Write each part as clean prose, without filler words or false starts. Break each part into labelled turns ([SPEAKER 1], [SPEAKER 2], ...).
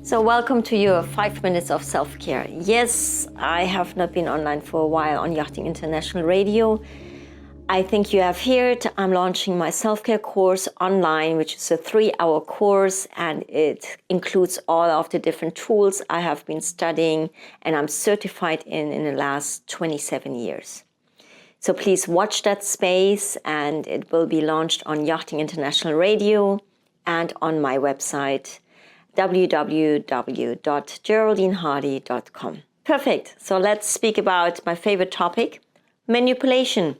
[SPEAKER 1] So welcome to your 5 minutes of self-care. Yes, I have not been online for a while on Yachting International Radio. I think you have heard I'm launching my self-care course online, which is a 3-hour course, and it includes all of the different tools I have been studying and I'm certified in the last 27 years. So please watch that space, and it will be launched on Yachting International Radio and on my website www.geraldinehardy.com. Perfect. So let's speak about my favorite topic, manipulation.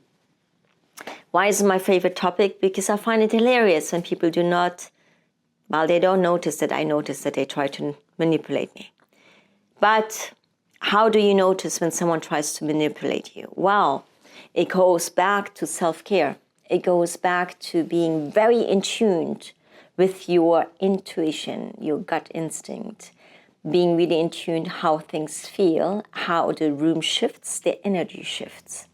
[SPEAKER 1] Why is it my favorite topic? Because I find it hilarious when people they don't notice that I notice that they try to manipulate me. But how do you notice when someone tries to manipulate you? Well, it goes back to self-care. It goes back to being very in tune with your intuition, your gut instinct, being really in tune how things feel, how the room shifts, the energy shifts.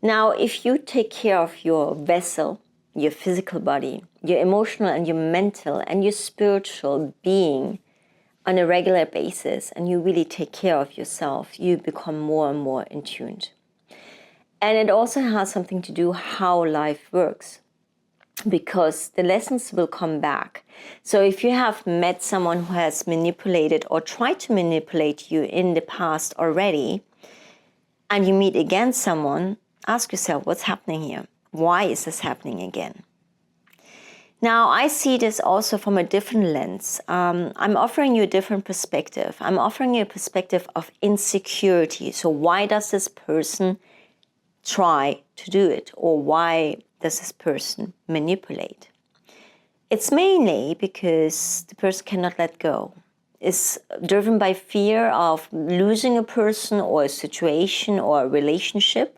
[SPEAKER 1] Now, if you take care of your vessel, your physical body, your emotional and your mental and your spiritual being on a regular basis, and you really take care of yourself, you become more and more in tune. And it also has something to do how life works, because the lessons will come back. So if you have met someone who has manipulated or tried to manipulate you in the past already, and you meet again someone, ask yourself, what's happening here? Why is this happening again? Now, I see this also from a different lens. I'm offering you a different perspective. I'm offering you a perspective of insecurity. So why does this person try to do it? Or why does this person manipulate? It's mainly because the person cannot let go. It's driven by fear of losing a person or a situation or a relationship,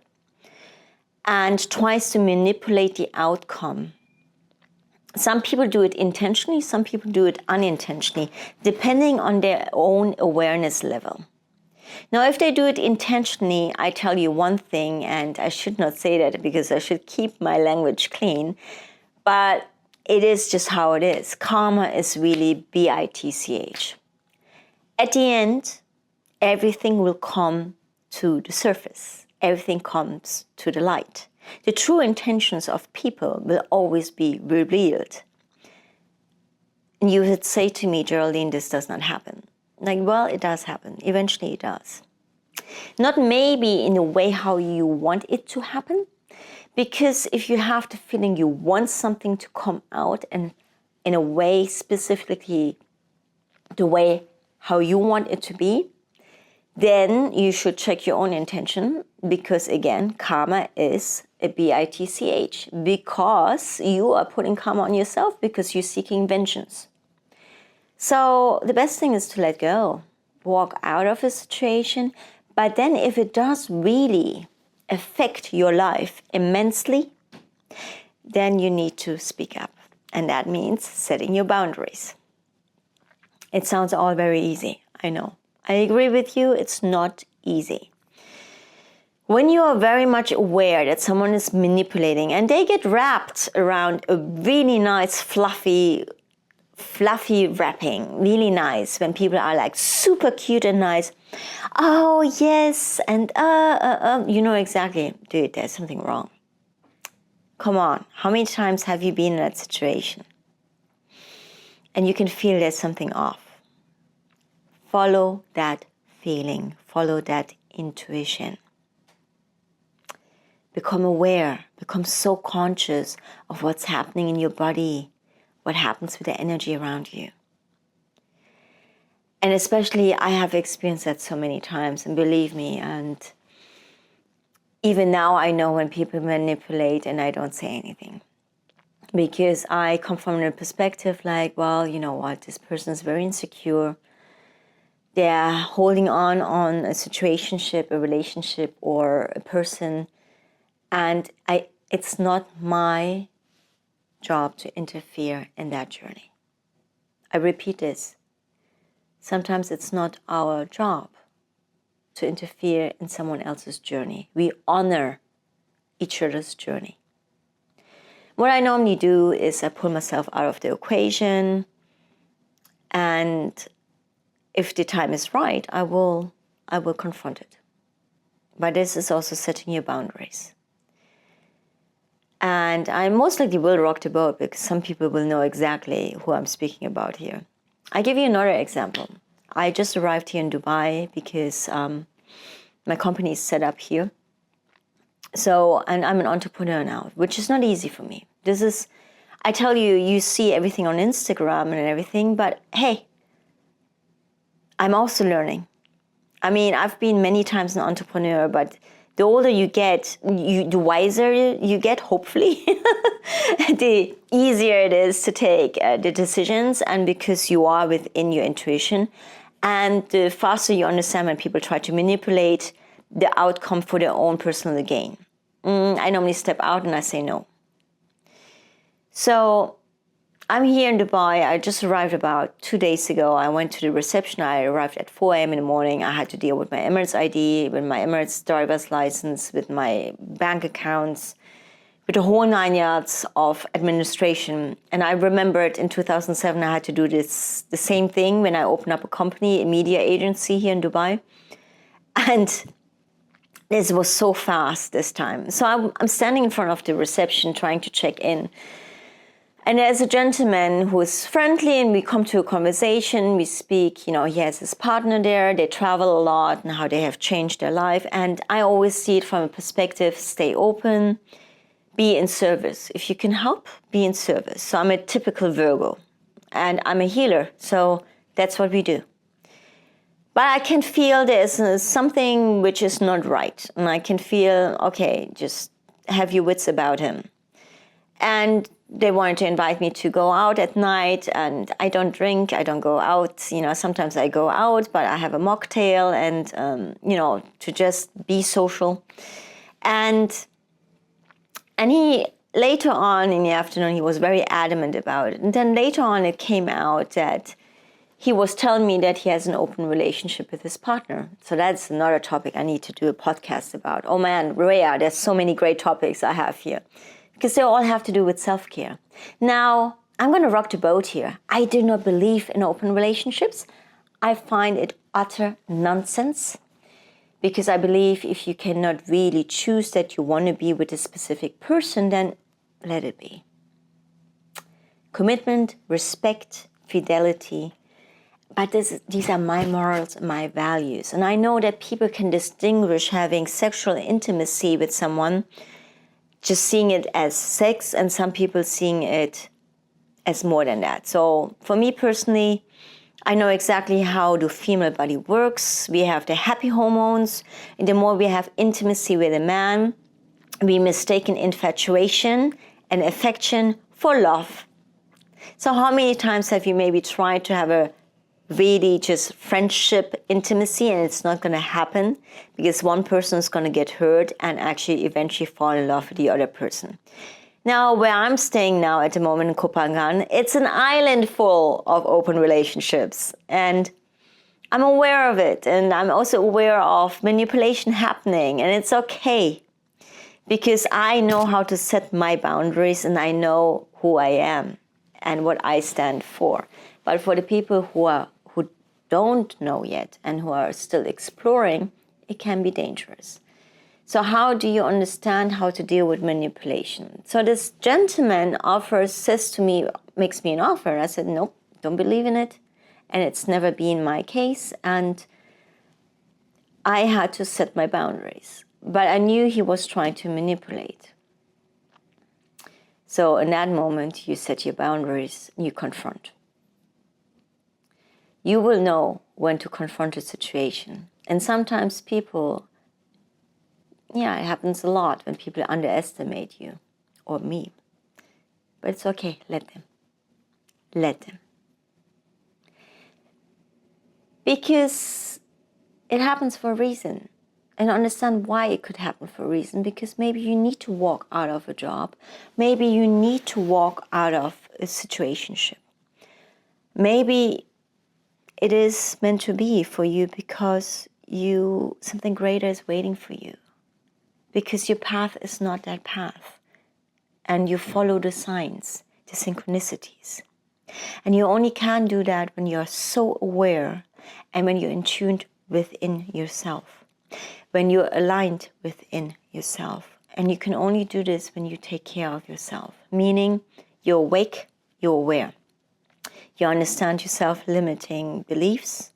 [SPEAKER 1] and tries to manipulate the outcome. Some people do it intentionally, some people do it unintentionally, depending on their own awareness level. Now, if they do it intentionally, I tell you one thing, and I should not say that because I should keep my language clean, but it is just how it is. Karma is really bitch. At the end, everything will come to the surface. Everything comes to the light. The true intentions of people will always be revealed. And you would say to me, Geraldine, this does not happen. Like, well, it does happen. Eventually it does. Not maybe in a way how you want it to happen, because if you have the feeling you want something to come out and in a way specifically the way how you want it to be, then you should check your own intention, because again, karma is a bitch, because you are putting karma on yourself because you're seeking vengeance. So the best thing is to let go, walk out of a situation. But then if it does really affect your life immensely, then you need to speak up. And that means setting your boundaries. It sounds all very easy, I know. I agree with you, it's not easy. When you are very much aware that someone is manipulating and they get wrapped around a really nice fluffy wrapping, really nice, when people are like super cute and nice, oh yes, and you know exactly, dude, there's something wrong. Come on, how many times have you been in that situation? And you can feel there's something off. Follow that feeling, follow that intuition. Become aware, become so conscious of what's happening in your body, what happens with the energy around you. And especially, I have experienced that so many times, and believe me, and even now I know when people manipulate and I don't say anything. Because I come from a perspective like, well, you know what, this person is very insecure. They're holding on a situationship, a relationship, or a person. And it's not my job to interfere in that journey. I repeat this. Sometimes it's not our job to interfere in someone else's journey. We honor each other's journey. What I normally do is I pull myself out of the equation and if the time is right, I will confront it. But this is also setting your boundaries. And I most likely will rock the boat because some people will know exactly who I'm speaking about here. I give you another example. I just arrived here in Dubai because my company is set up here. So, and I'm an entrepreneur now, which is not easy for me. I tell you, you see everything on Instagram and everything, but hey, I'm also learning. I mean, I've been many times an entrepreneur, but the older you get, the wiser you get, hopefully, the easier it is to take the decisions, and because you are within your intuition, and the faster you understand when people try to manipulate the outcome for their own personal gain. I normally step out and I say no. So I'm here in Dubai. I just arrived about 2 days ago. I went to the reception. I arrived at 4 a.m. in the morning. I had to deal with my Emirates ID, with my Emirates driver's license, with my bank accounts, with the whole 9 yards of administration. And I remembered in 2007, I had to do the same thing when I opened up a company, a media agency here in Dubai. And this was so fast this time. So I'm standing in front of the reception trying to check in. And there's a gentleman who is friendly, and we come to a conversation. We speak, he has his partner there. They travel a lot and how they have changed their life. And I always see it from a perspective, stay open, be in service. If you can help, be in service. So I'm a typical Virgo and I'm a healer. So that's what we do. But I can feel there's something which is not right. And I can feel, okay, just have your wits about him. And they wanted to invite me to go out at night, and I don't drink, I don't go out. Sometimes I go out, but I have a mocktail and, to just be social. And he, later on in the afternoon, he was very adamant about it. And then later on, it came out that he was telling me that he has an open relationship with his partner. So that's another topic I need to do a podcast about. Oh man, Rhea, there's so many great topics I have here, because they all have to do with self-care. Now, I'm going to rock the boat here. I do not believe in open relationships. I find it utter nonsense, because I believe if you cannot really choose that you want to be with a specific person, then let it be. Commitment, respect, fidelity. But these are my morals and my values. And I know that people can distinguish having sexual intimacy with someone, just seeing it as sex, and some people seeing it as more than that. So for me personally, I know exactly how the female body works. We have the happy hormones, and the more we have intimacy with a man, we mistaken infatuation and affection for love. So how many times have you maybe tried to have a really just friendship, intimacy, and it's not going to happen because one person is going to get hurt and actually eventually fall in love with the other person? Now, where I'm staying now at the moment in Kopangan, it's an island full of open relationships, and I'm aware of it, and I'm also aware of manipulation happening, and it's okay because I know how to set my boundaries, and I know who I am and what I stand for. But for the people who don't know yet and who are still exploring, it can be dangerous. So how do you understand how to deal with manipulation? So this gentleman says to me, makes me an offer. I said, nope, don't believe in it. And it's never been my case. And I had to set my boundaries. But I knew he was trying to manipulate. So in that moment, you set your boundaries, you confront. You will know when to confront a situation. And sometimes people, it happens a lot when people underestimate you or me. But it's okay, let them. Let them. Because it happens for a reason. And understand why it could happen for a reason. Because maybe you need to walk out of a job. Maybe you need to walk out of a situationship. Maybe it is meant to be for you because something greater is waiting for you. Because your path is not that path. And you follow the signs, the synchronicities. And you only can do that when you're so aware and when you're in tune within yourself, when you're aligned within yourself. And you can only do this when you take care of yourself, meaning you're awake, you're aware. You understand your self-limiting beliefs,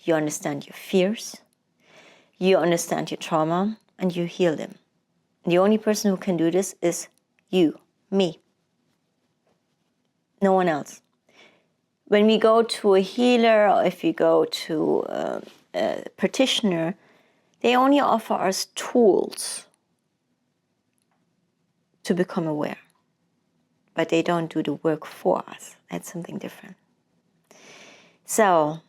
[SPEAKER 1] you understand your fears, you understand your trauma, and you heal them. The only person who can do this is you, me. No one else. When we go to a healer, or if we go to a practitioner, they only offer us tools to become aware. But they don't do the work for us. That's something different. So,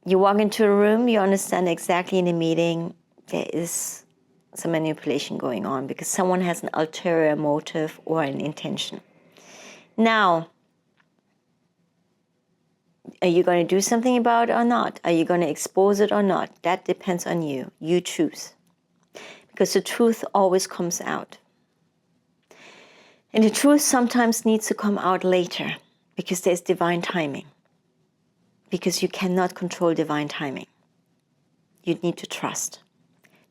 [SPEAKER 1] you walk into a room, you understand exactly in the meeting there is some manipulation going on because someone has an ulterior motive or an intention. Now, are you going to do something about it or not? Are you going to expose it or not? That depends on you. You choose. Because the truth always comes out. And the truth sometimes needs to come out later because there's divine timing. Because you cannot control divine timing. You need to trust.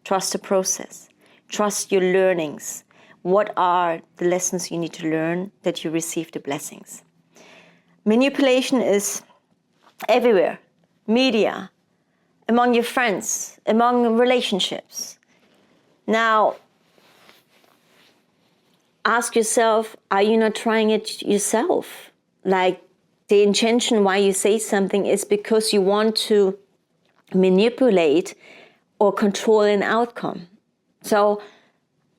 [SPEAKER 1] Trust the process. Trust your learnings. What are the lessons you need to learn that you receive the blessings? Manipulation is everywhere. Media, among your friends, among relationships. Now, ask yourself, are you not trying it yourself? Like the intention why you say something is because you want to manipulate or control an outcome. So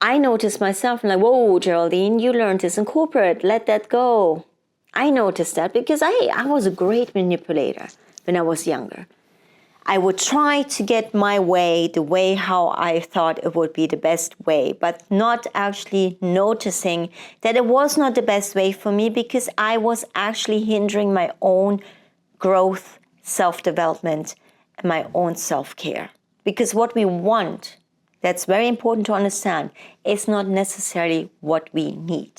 [SPEAKER 1] I noticed myself, I'm like, whoa, Geraldine, you learned this in corporate. Let that go. I noticed that because I was a great manipulator when I was younger. I would try to get my way, the way how I thought it would be the best way, but not actually noticing that it was not the best way for me because I was actually hindering my own growth, self-development, and my own self-care. Because what we want, that's very important to understand, is not necessarily what we need.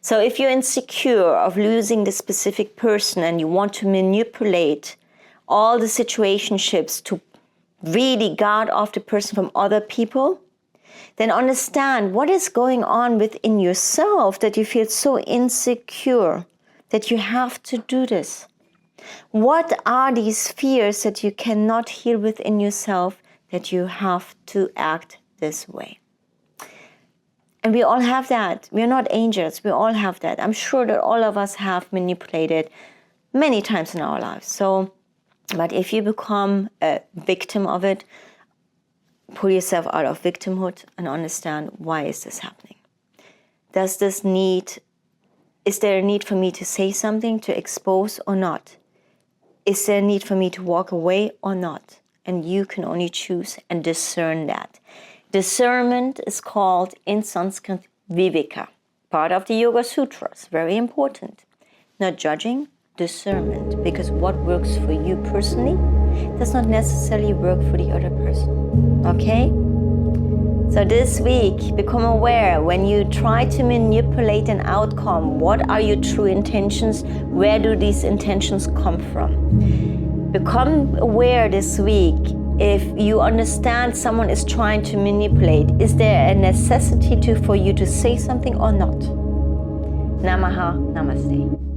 [SPEAKER 1] So if you're insecure of losing the specific person and you want to manipulate all the situationships to really guard off the person from other people, then understand what is going on within yourself that you feel so insecure that you have to do this. What are these fears that you cannot heal within yourself that you have to act this way? And we all have that. We're not angels. We all have that. I'm sure that all of us have manipulated many times in our lives. But if you become a victim of it, pull yourself out of victimhood and understand, why is this happening? Is there a need for me to say something, to expose or not? Is there a need for me to walk away or not? And you can only choose and discern that. Discernment is called in Sanskrit viveka, part of the Yoga Sutras, very important. Not judging, discernment, because what works for you personally does not necessarily work for the other person. Okay? So this week, become aware when you try to manipulate an outcome, what are your true intentions? Where do these intentions come from? Become aware this week. If you understand someone is trying to manipulate, is there a necessity for you to say something or not? Namaha, namaste.